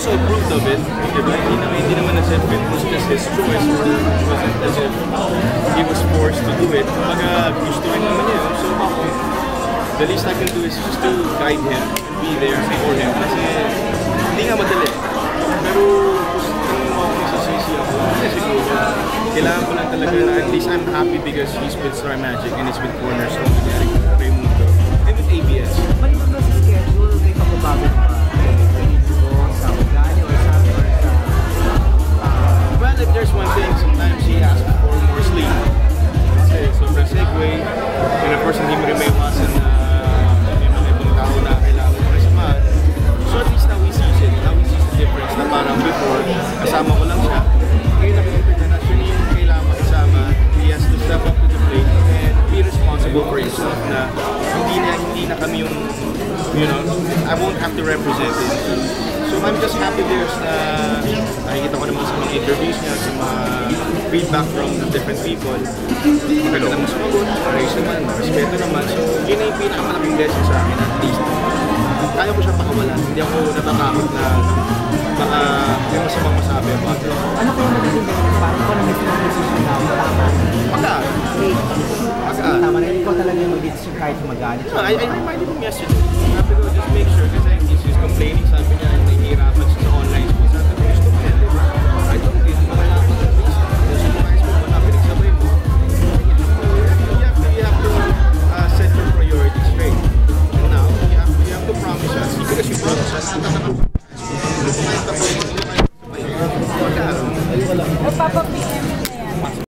also approved of it, diba? Hindi naman as if it was just his choice or it wasn't as if he was forced to do it. Kumbaga, gusto rin naman niya. So, the least I can do is just to guide him and be there for him. Kasi hindi nga madali. Pero kung ako magsisisi ako, kasi siguro, kailangan ko lang talaga na at least I'm happy because he's with Star Magic and he's with Cornerstone with Eric Raymundo and with ABS. Maliban ba sa schedule, may pagbabago ba? Well, if there's one thing, sometimes he asks for more sleep. Kasi sobrang segue. And of course, hindi mo rin may iwasan na may mga ibang tao na kailangan mo rin samahan. So at least now he sees it. Now he sees the difference na parang before, kasama ko lang siya. Ngayon nakikita na siya niya yung kailangan makasama. He has to step up to the plate and be responsible for himself na hindi na kami yung, you know, I won't have to represent him. So I'm just happy there's nakikita ko naman sa mga interviews niya, sa mga feedback from different people. Maganda naman sumagot, ayos naman, respeto naman. So yun na yung pinakamalaking blessing sa akin at least. Kaya ko siya pakawalan, hindi ako natatakot na baka may masamang masabi about it. Ano kung magiging benefit? Parang ko na-miss yung decision na tama? Pagkaan. Tama na, ikaw talaga yung mag-decision kahit magalit. I reminded him yesterday. Sabi ko, just make sure kasi he's complaining, sabi niya, nahihirapan